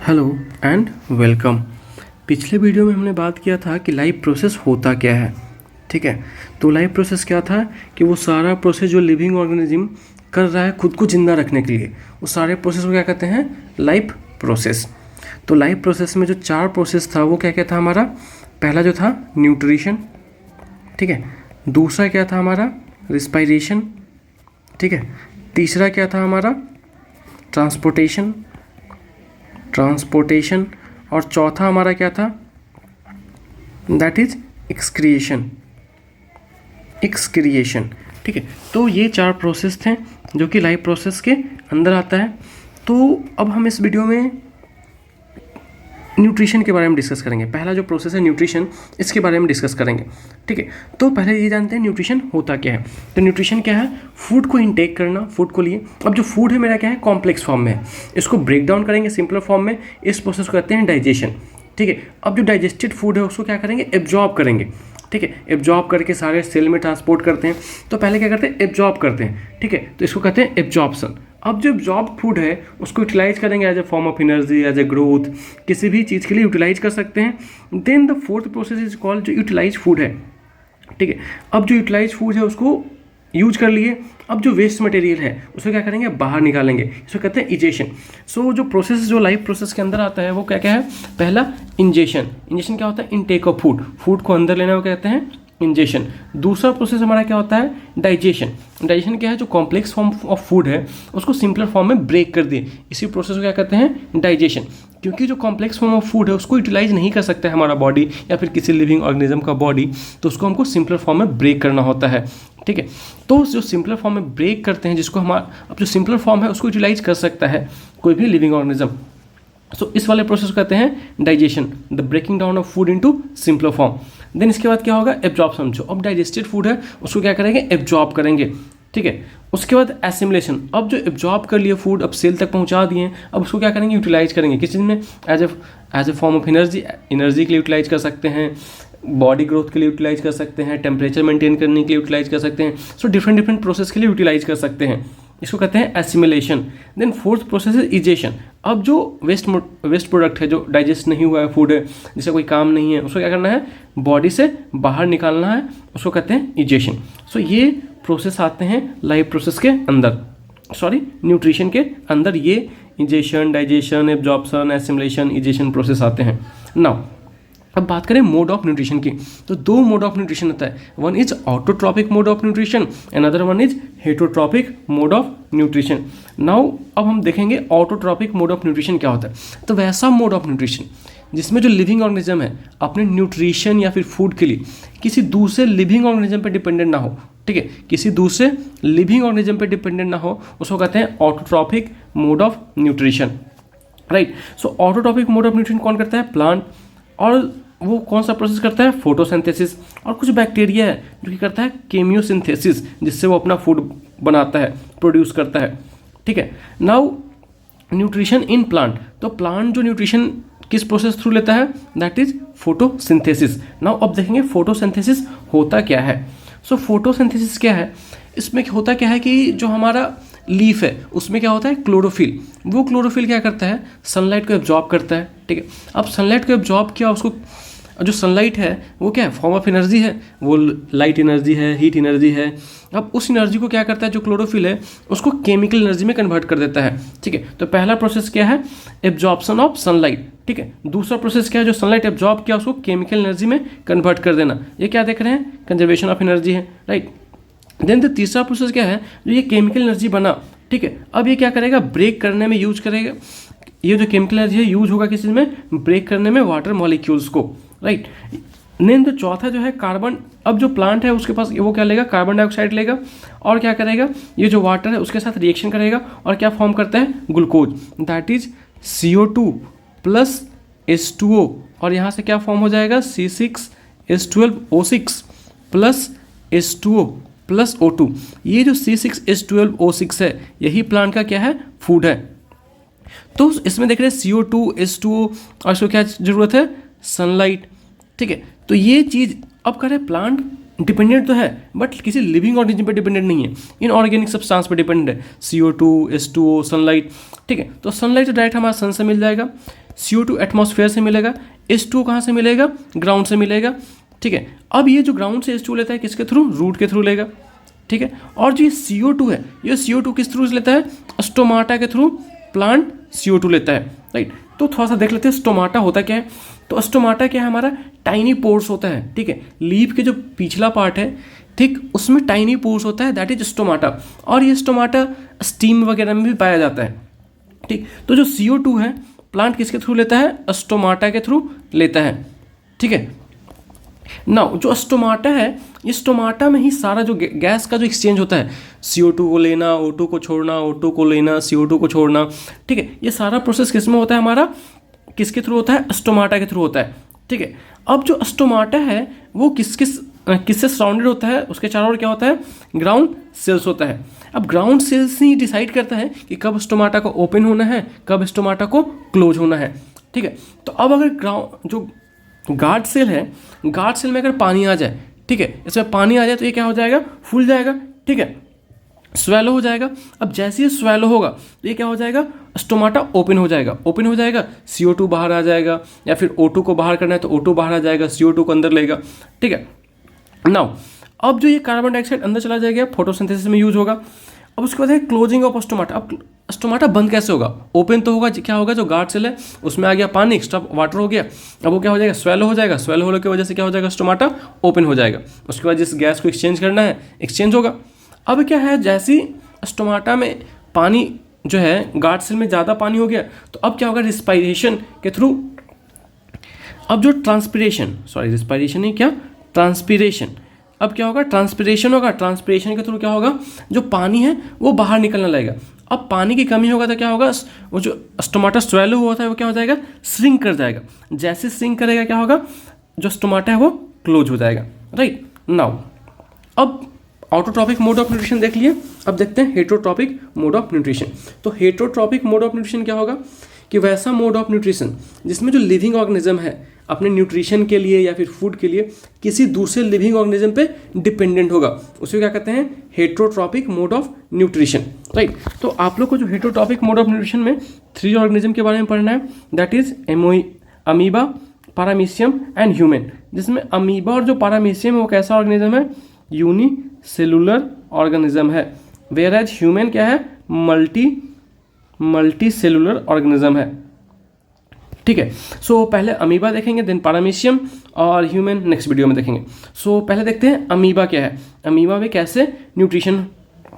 Hello and welcome. पिछले video में हमने बात किया था कि लाइफ प्रोसेस होता क्या है। ठीक है, तो लाइफ प्रोसेस क्या था कि वो सारा प्रोसेस जो लिविंग ऑर्गेनिज्म कर रहा है खुद को ज़िंदा रखने के लिए, वो सारे प्रोसेस को क्या कहते हैं, लाइफ प्रोसेस। तो लाइफ प्रोसेस में जो 4 प्रोसेस था वो क्या क्या था हमारा। पहला जो था न्यूट्रिशन, ठीक है। दूसरा क्या था हमारा, रिस्पायरेशन, ठीक है। तीसरा क्या था हमारा, ट्रांसपोर्टेशन। और चौथा हमारा क्या था, दैट इज एक्सक्रिएशन। ठीक है, तो ये 4 प्रोसेस थे जो कि लाइफ प्रोसेस के अंदर आता है। तो अब हम इस वीडियो में न्यूट्रिशन के बारे में डिस्कस करेंगे। पहला जो प्रोसेस है न्यूट्रिशन, इसके बारे में डिस्कस करेंगे। ठीक है, तो पहले ये जानते हैं न्यूट्रिशन होता क्या है। तो न्यूट्रिशन क्या है, फूड को इनटेक करना, फूड को लिए। अब जो फूड है मेरा क्या है, कॉम्प्लेक्स फॉर्म में है, इसको ब्रेक डाउन करेंगे सिंपलर फॉर्म में, इस प्रोसेस को कहते हैं डाइजेशन। ठीक है, अब जो डाइजेस्टेड फूड है उसको क्या करेंगे, एब्जॉर्ब करेंगे। ठीक है, एब्जॉर्ब करके सारे सेल में ट्रांसपोर्ट करते हैं। तो पहले क्या करते हैं, एब्जॉर्ब करते हैं। ठीक है, तो इसको कहते हैं एब्जॉर्प्शन। अब जो एब्जॉर्ब फूड है उसको यूटिलाइज करेंगे as a form of energy, as a growth, किसी भी चीज़ के लिए यूटिलाइज कर सकते हैं। Then the fourth process is called जो यूटिलाइज फूड है। ठीक है, अब जो यूटिलाइज फूड है उसको यूज कर लिए, अब जो वेस्ट मटेरियल है उसको क्या करेंगे, बाहर निकालेंगे, इसको कहते हैं इजेशन। सो जो प्रोसेस जो लाइफ प्रोसेस के अंदर आता है वो क्या क्या है, पहला इंजेशन। इंजेशन क्या होता है, इनटेक ऑफ फूड, फूड को अंदर लेना, वो कहते हैं इंजेशन। दूसरा प्रोसेस हमारा क्या होता है, डाइजेशन। डाइजेशन क्या है, जो कॉम्प्लेक्स फॉर्म ऑफ फूड है उसको सिंपलर फॉर्म में ब्रेक कर दिए, इसी प्रोसेस को क्या कहते हैं, डाइजेशन। क्योंकि जो कॉम्प्लेक्स फॉर्म ऑफ फूड है उसको यूटिलाइज नहीं कर सकता है हमारा बॉडी या फिर किसी लिविंग ऑर्गेनिज्म का बॉडी, तो उसको हमको सिंपलर फॉर्म में ब्रेक करना होता है। ठीक है, तो जो सिंपलर फॉर्म में ब्रेक करते हैं, जिसको हमारा अब जो सिंपलर फॉर्म है उसको यूटिलाइज कर सकता है कोई भी लिविंग ऑर्गेनिज्म। सो इस वाले प्रोसेस को कहते हैं digestion, the breaking down of food into simpler form. Then इसके बाद क्या होगा, एब्जॉर्प्शन। जो अब डाइजेस्टेड फूड है उसको क्या करेंगे, एब्जॉर्ब करेंगे। ठीक है, उसके बाद एसिमुलेशन। अब जो एब्जॉर्ब कर लिए फूड, अब सेल तक पहुंचा दिए, अब उसको क्या करेंगे, यूटिलाइज करेंगे किस चीज़ में, as a form of energy के लिए यूटिलाइज कर सकते हैं, बॉडी ग्रोथ के लिए यूटिलाइज कर सकते हैं, टेम्परेचर मेंटेन करने के लिए यूटिलाइज कर सकते हैं। सो डिफरेंट प्रोसेस के लिए यूटिलाइज कर सकते हैं, इसको कहते हैं assimilation. Then fourth process is egestion. अब जो वेस्ट प्रोडक्ट है, जो डाइजेस्ट नहीं हुआ है फूड है, जिससे कोई काम नहीं है, उसको क्या करना है, बॉडी से बाहर निकालना है, उसको कहते हैं इजेशन। सो ये प्रोसेस आते हैं लाइफ प्रोसेस के अंदर, न्यूट्रिशन के अंदर। ये egestion, digestion, absorption, assimilation, egestion process आते हैं। नाउ अब बात करें मोड ऑफ न्यूट्रिशन की, तो 2 मोड ऑफ न्यूट्रिशन होता है। One is autotrophic mode of nutrition, another one is heterotrophic mode of nutrition. Now अब हम देखेंगे ऑटोट्रॉपिक मोड ऑफ न्यूट्रिशन क्या होता है। तो वैसा मोड ऑफ न्यूट्रिशन जिसमें जो लिविंग ऑर्गेनिज्म है अपने न्यूट्रिशन या फिर फूड के लिए किसी दूसरे लिविंग ऑर्गेनिज्म पर डिपेंडेंट ना हो। ठीक है, किसी दूसरे लिविंग ऑर्गेनिज्म पर डिपेंडेंट ना हो, उसको कहते हैं autotrophic mode of nutrition. Right, so autotrophic mode of nutrition कौन करता है, प्लांट। और वो कौन सा प्रोसेस करता है, फोटोसिंथेसिस। और कुछ बैक्टीरिया है जो कि करता है केमियोसिंथेसिस, जिससे वो अपना फूड बनाता है, प्रोड्यूस करता है। ठीक है, नाउ न्यूट्रिशन इन प्लांट। तो प्लांट जो न्यूट्रिशन किस प्रोसेस थ्रू लेता है, दैट इज फोटोसिंथेसिस। नाउ अब देखेंगे फोटोसिंथेसिस होता क्या है। सो फोटोसिंथेसिस क्या है, इसमें होता क्या है कि जो हमारा लीफ है उसमें क्या होता है, क्लोरोफिल। वो क्लोरोफिल क्या करता है, सनलाइट को एब्जॉर्ब करता है। ठीक है, अब सनलाइट को एब्जॉर्ब किया, उसको जो सनलाइट है वो क्या है, फॉर्म ऑफ एनर्जी है, वो लाइट एनर्जी है, हीट एनर्जी है। अब उस एनर्जी को क्या करता है, जो क्लोरोफिल है उसको केमिकल एनर्जी में कन्वर्ट कर देता है। ठीक है, तो पहला प्रोसेस क्या है, एब्जॉर्प्शन ऑफ सनलाइट। ठीक है, दूसरा प्रोसेस क्या है, जो सनलाइट एब्जॉर्ब किया उसको केमिकल एनर्जी में कन्वर्ट कर देना। ये क्या देख रहे हैं, कंजर्वेशन ऑफ एनर्जी है। राइट, देन द तीसरा प्रोसेस क्या है, जो ये केमिकल एनर्जी बना, ठीक है, अब ये क्या करेगा, ब्रेक करने में यूज करेगा। ये जो केमिकल एनर्जी है यूज होगा किस चीज़ में, ब्रेक करने में, वाटर मॉलिक्यूल्स को। राइट, देन तो चौथा जो है कार्बन। अब जो प्लांट है उसके पास वो क्या लेगा, कार्बन डाइऑक्साइड लेगा और क्या करेगा, ये जो वाटर है उसके साथ रिएक्शन करेगा और क्या फॉर्म करता है, glucose, that is CO2 plus H2O। और यहाँ से क्या फॉर्म हो जाएगा, C6H12O6 plus H2O plus O2। ये जो C6H12O6 है यही प्लांट का क्या है, फूड है। तो इसमें देख रहे हैं CO2, H2O और इसको क्या जरूरत है, सनलाइट। ठीक है, तो ये चीज़ अब कह रहे हैं प्लांट डिपेंडेंट तो है बट किसी लिविंग ऑर्गेनिज्म पे डिपेंडेंट नहीं है, इन ऑर्गेनिक सब्सटेंस पे डिपेंडेंट है, CO2, H2O, सनलाइट। ठीक है, तो सनलाइट तो डायरेक्ट हमारा सन से मिल जाएगा, CO2 एटमॉस्फेयर से मिलेगा, H2O कहाँ से मिलेगा, ग्राउंड से मिलेगा, ठीक है। अब ये जो ग्राउंड से H2O लेता है किसके थ्रू, रूट के थ्रू लेगा, ठीक है। और जो ये CO2 है, ये CO2 किस थ्रू लेता है, स्टोमाटा के थ्रू प्लांट CO2 लेता है, राइट। तो थोड़ा सा देख लेते हैं स्टोमाटा होता क्या है। तो स्टोमाटा क्या है, हमारा टाइनी पोर्स होता है, ठीक है। लीफ के जो पिछला पार्ट है, ठीक, उसमें टाइनी पोर्स होता है, दैट इज स्टोमाटा। और ये स्टोमाटा स्टीम वगैरह में भी पाया जाता है, ठीक। तो जो CO2 है प्लांट किसके थ्रू लेता है, स्टोमाटा के थ्रू लेता है, ठीक है। नाउ जो स्टोमाटा है, ये स्टोमाटा में ही सारा जो गैस का जो एक्सचेंज होता है, CO2 को लेना, O2 को छोड़ना, O2 को लेना, CO2 को छोड़ना, ठीक है। ये सारा प्रोसेस किस में होता है, हमारा किसके थ्रू होता है, स्टोमाटा के थ्रू होता है, ठीक है। अब जो स्टोमाटा है वो किससे सराउंडेड होता है, उसके चारों ओर क्या होता है, ग्राउंड सेल्स होता है। अब ग्राउंड सेल्स ही डिसाइड करता है कि कब स्टोमाटा को ओपन होना है, कब स्टोमाटा को क्लोज होना है, ठीक है। तो अब अगर ग्राउंड जो गार्ड सेल है, गार्ड सेल में अगर पानी आ जाए, ठीक है, इसमें पानी आ जाए तो ये क्या हो जाएगा, फूल जाएगा, ठीक है, स्वेलो हो जाएगा। अब जैसे ही स्वेलो होगा तो ये क्या हो जाएगा, स्टोमाटा ओपन हो जाएगा, ओपन हो जाएगा, CO2 बाहर आ जाएगा, या फिर O2 को बाहर करना है तो O2 बाहर आ जाएगा, CO2 को अंदर लेगा, ठीक है। नाउ अब जो ये कार्बन डाइऑक्साइड अंदर चला जाएगा, फोटोसिंथेसिस में यूज होगा। अब उसके बाद है क्लोजिंग ऑफ स्टोमाटा। अब स्टोमाटा बंद कैसे होगा, ओपन तो होगा, क्या होगा, जो गार्ड सेल है उसमें आ गया पानी, एक्स्ट्रा वाटर हो गया, अब वो क्या हो जाएगा, स्वेलो हो जाएगा, स्वेलो होने की वजह से क्या हो जाएगा, स्टोमाटा ओपन हो जाएगा। उसके बाद जिस गैस को एक्सचेंज करना है एक्सचेंज होगा। अब क्या है, जैसे स्टोमाटा में पानी जो है, गार्ड सेल में ज़्यादा पानी हो गया तो अब क्या होगा, रिस्पायरेशन के थ्रू, अब जो रिस्पायरेशन नहीं, क्या ट्रांसपीरेशन, अब क्या होगा, ट्रांसपीरेशन होगा। ट्रांसपीरेशन के थ्रू क्या होगा, जो पानी है वो बाहर निकलने लगेगा। अब पानी की कमी होगा तो क्या होगा, वो जो स्टोमाटा स्वेलो हुआ था वो क्या हो जाएगा, श्रिंक कर जाएगा। जैसे श्रिंक करेगा क्या होगा, जो स्टोमाटा है वो क्लोज हो जाएगा, राइट। नाउ अब ऑटोट्रॉपिक मोड ऑफ न्यूट्रिशन देख लिए, अब देखते हैं हेटरोट्रॉपिक मोड ऑफ न्यूट्रिशन। तो हेटरोट्रॉपिक मोड ऑफ न्यूट्रिशन क्या होगा, कि वैसा मोड ऑफ न्यूट्रिशन जिसमें जो लिविंग ऑर्गेनिज्म है अपने न्यूट्रिशन के लिए या फिर फूड के लिए किसी दूसरे लिविंग ऑर्गेनिज्म पे डिपेंडेंट होगा, उसे क्या कहते हैं, heterotrophic mode of nutrition, right. तो आप लोग को जो हेटरोट्रॉपिक मोड ऑफ न्यूट्रिशन में 3 ऑर्गेनिज्म के बारे में पढ़ना है, that is amoeba, paramecium and human. जिसमें अमीबा और जो पारामीशियम है वो कैसा ऑर्गेनिज्म है, यूनिसेलुलर ऑर्गेनिज्म है, वेयर एज ह्यूमन क्या है, मल्टी सेलुलर ऑर्गेनिज्म है, ठीक है। सो पहले अमीबा देखेंगे, देन पारामीशियम और ह्यूमन नेक्स्ट वीडियो में देखेंगे। सो पहले देखते हैं अमीबा क्या है, अमीबा में कैसे न्यूट्रिशन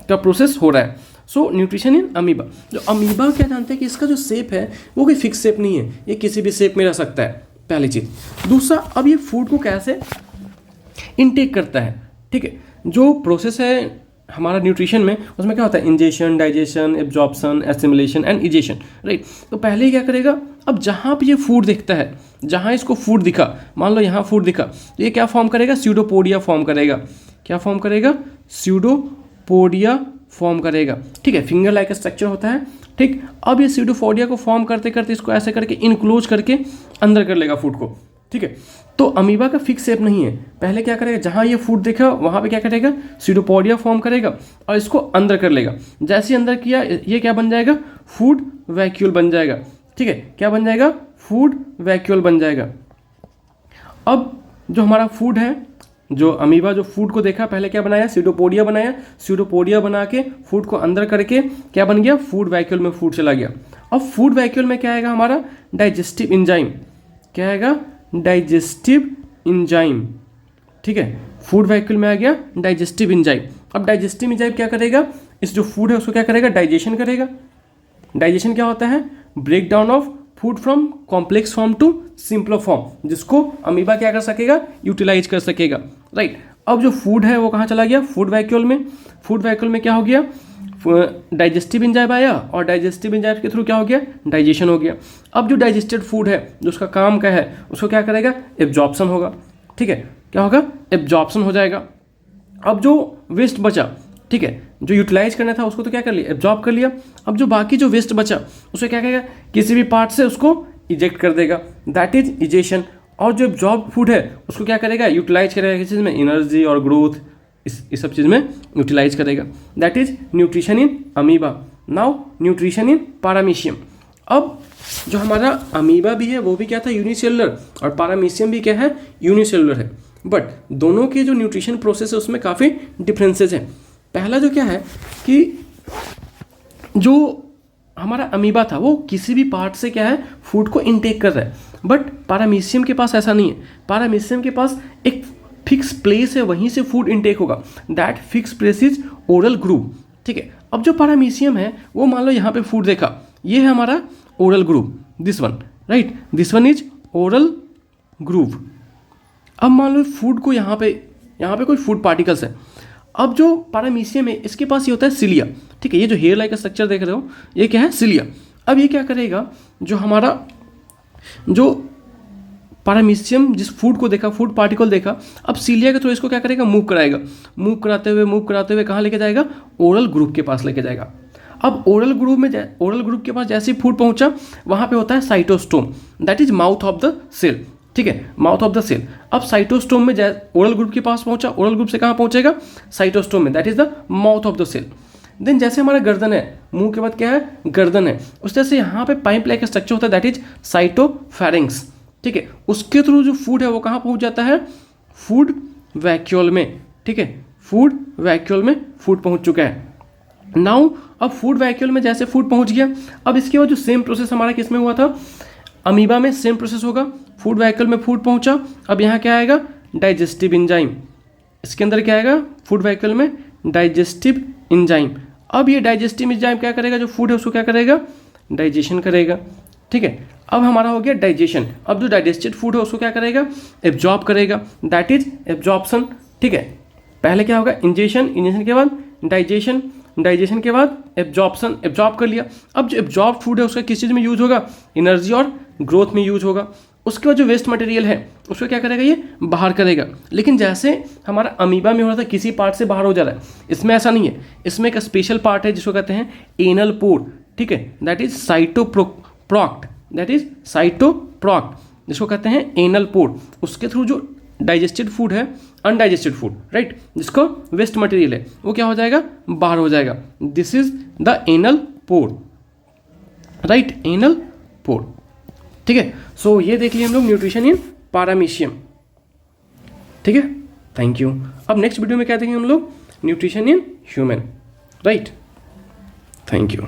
का प्रोसेस हो रहा है। सो न्यूट्रिशन इन अमीबा, जो अमीबा क्या जानते हैं कि इसका जो शेप है वो कोई फिक्स शेप नहीं है, ये किसी भी शेप में रह सकता है, पहली चीज़। दूसरा, अब ये फूड को कैसे इनटेक करता है, ठीक है। जो प्रोसेस है हमारा न्यूट्रिशन में, उसमें क्या होता है, ingestion, digestion, absorption, assimilation and egestion, right. तो पहले ही क्या करेगा, अब जहाँ पे ये फूड दिखता है, जहाँ इसको फूड दिखा, मान लो यहाँ फूड दिखा, तो ये क्या फॉर्म करेगा, स्यूडोपोडिया फॉर्म करेगा। क्या फॉर्म करेगा, स्यूडोपोडिया फॉर्म करेगा, ठीक है। फिंगर लाइक स्ट्रक्चर होता है, ठीक। अब ये स्यूडोपोडिया को फॉर्म करते करते इसको ऐसे करके इनक्लोज करके अंदर कर लेगा फूड को, ठीक है। तो अमीबा का फिक्स शेप नहीं है, पहले क्या करेगा, जहाँ ये फूड देखा वहाँ पे क्या करेगा, स्यूडोपोडिया फॉर्म करेगा और इसको अंदर कर लेगा। जैसे ही अंदर किया, ये क्या बन जाएगा, फूड वैक्यूल बन जाएगा, ठीक है। क्या बन जाएगा, फूड वैक्यूल बन जाएगा। अब जो हमारा फूड है, जो अमीबा जो फूड को देखा, पहले क्या बनाया, स्यूडोपोडिया बनाया, स्यूडोपोडिया बना के फूड को अंदर करके क्या बन गया, फूड वैक्यूल में फूड चला गया। अब फूड वैक्यूल में क्या आएगा, हमारा डाइजेस्टिव एंजाइम, क्या आएगा, डाइजेस्टिव एंजाइम, ठीक है। फूड वैक्यूल में आ गया डाइजेस्टिव एंजाइम। अब डाइजेस्टिव एंजाइम क्या करेगा, इस जो फूड है उसको क्या करेगा, डाइजेशन करेगा। डाइजेशन क्या होता है, break down of food from complex form to simpler form, जिसको अमीबा क्या कर सकेगा, यूटिलाइज कर सकेगा, राइट। अब जो फूड है वो कहाँ चला गया, फूड वैक्यूल में। फूड वैक्यूल में क्या हो गया, डाइजेस्टिव एंजाइम आया और डाइजेस्टिव एंजाइम के थ्रू क्या हो गया, डाइजेशन हो गया। अब जो डाइजेस्टेड फूड है, जो उसका काम का है, उसको क्या करेगा, एब्जॉर्प्शन होगा, ठीक है। क्या होगा, एब्जॉर्प्शन हो जाएगा। अब जो वेस्ट बचा, ठीक है, जो यूटिलाइज करना था उसको तो क्या कर लिया, एब्जॉर्ब कर लिया। अब जो बाकी जो वेस्ट बचा उसे क्या करेगा, किसी भी पार्ट से उसको इजेक्ट कर देगा, दैट इज इजेशन। और जो एब्जॉर्ब फूड है उसको क्या करेगा, यूटिलाइज करेगा किस चीज़ में, एनर्जी और ग्रोथ, इस सब चीज़ में यूटिलाइज करेगा, that is nutrition in amoeba. Now nutrition in paramecium. अब जो हमारा अमीबा भी है वो भी क्या था, यूनिसेलुलर, और पारामीशियम भी क्या है, यूनिसेलुलर है। बट दोनों के जो न्यूट्रिशन प्रोसेस है उसमें काफ़ी डिफरेंसेस हैं। पहला जो क्या है कि जो हमारा अमीबा था वो किसी भी पार्ट से क्या है, फूड को इनटेक कर रहा है, बट पारामीशियम के पास ऐसा नहीं है। पारामीशियम के पास एक फिक्स प्लेस है, वहीं से फूड इनटेक होगा। That fix place is oral groove. ठीक है, अब जो पारामीशियम है वो मान लो यहाँ पे फूड देखा, ये है हमारा oral groove, this one, right, this one is oral groove. अब मान लो फूड को यहाँ पे कोई फूड पार्टिकल्स है। अब जो पारामीशियम है इसके पास ये होता है सिलिया। ठीक है, ये जो हेयर लाइक स्ट्रक्चर देख रहे हो ये क्या है, सिलिया। अब ये क्या करेगा, जो हमारा जो पारामीशियम जिस फूड को देखा, फूड पार्टिकल देखा, अब सिलिया के थ्रू इसको क्या करेगा, मूव कराएगा। मूव कराते हुए कहाँ लेके जाएगा, ओरल ग्रुप के पास लेके जाएगा। अब ओरल ग्रुप के पास जैसे ही फूड पहुंचा वहाँ पे होता है cytostome, that is mouth of the cell. ठीक है, माउथ ऑफ द सेल। अब साइटोस्टोम में ओरल ग्रुप के पास पहुंचा, ओरल ग्रुप से कहाँ पहुंचेगा, साइटोस्टोम में, that is the mouth of the cell. Then जैसे हमारा गर्दन है, मुंह के बाद क्या है, गर्दन है, उस तरह से यहाँ पे पाइप लाइक स्ट्रक्चर होता है, दैट इज साइटोफैरिंग्स। ठीक है, उसके थ्रू जो फूड है वो कहाँ पहुंच जाता है, फूड वैक्यूल में। ठीक है, फूड वैक्यूल में फूड पहुंच चुका है। नाउ अब फूड वैक्यूल में जैसे फूड पहुंच गया, अब इसके बाद जो सेम प्रोसेस हमारा किस में हुआ था, अमीबा में सेम प्रोसेस होगा। फूड वैक्यूल में फूड पहुंचा, अब यहाँ क्या आएगा, डाइजेस्टिव एंजाइम। इसके अंदर क्या आएगा, फूड वैक्यूल में डाइजेस्टिव एंजाइम। अब ये डाइजेस्टिव एंजाइम क्या करेगा, जो फूड है उसको क्या करेगा, डाइजेशन करेगा। ठीक है, अब हमारा हो गया डाइजेशन। अब जो डाइजेस्टेड फूड है उसको क्या करेगा, एब्जॉर्ब करेगा, दैट इज एब्जॉर्प्शन। ठीक है, पहले क्या होगा, इंजेशन, इंजेशन के बाद डाइजेशन, डाइजेशन के बाद एब्जॉर्प्शन, एब्जॉर्ब कर लिया। अब जो एब्जॉर्ब फूड है उसका किस चीज़ में यूज होगा, एनर्जी और ग्रोथ में यूज होगा। उसके बाद जो वेस्ट मटेरियल है उसको क्या करेगा, ये बाहर करेगा। लेकिन जैसे हमारा अमीबा में हो रहा था किसी पार्ट से बाहर हो जा रहा है, इसमें ऐसा नहीं है। इसमें एक स्पेशल पार्ट है जिसको कहते हैं एनल पोर। ठीक है, that is cytoproct, that is cytoproct, जिसको कहते हैं एनल पोर। उसके थ्रू जो डाइजेस्टेड फूड है, अनडाइजेस्टेड फूड, राइट, जिसको वेस्ट मटेरियल है, वो क्या हो जाएगा, बाहर हो जाएगा। This is the anal pore, right, anal pore. ठीक है, सो ये देख लिया हम लोग न्यूट्रिशन इन पारामीशियम। ठीक है, थैंक यू। अब नेक्स्ट वीडियो में क्या देखेंगे हम लोग, nutrition in human, right, thank you.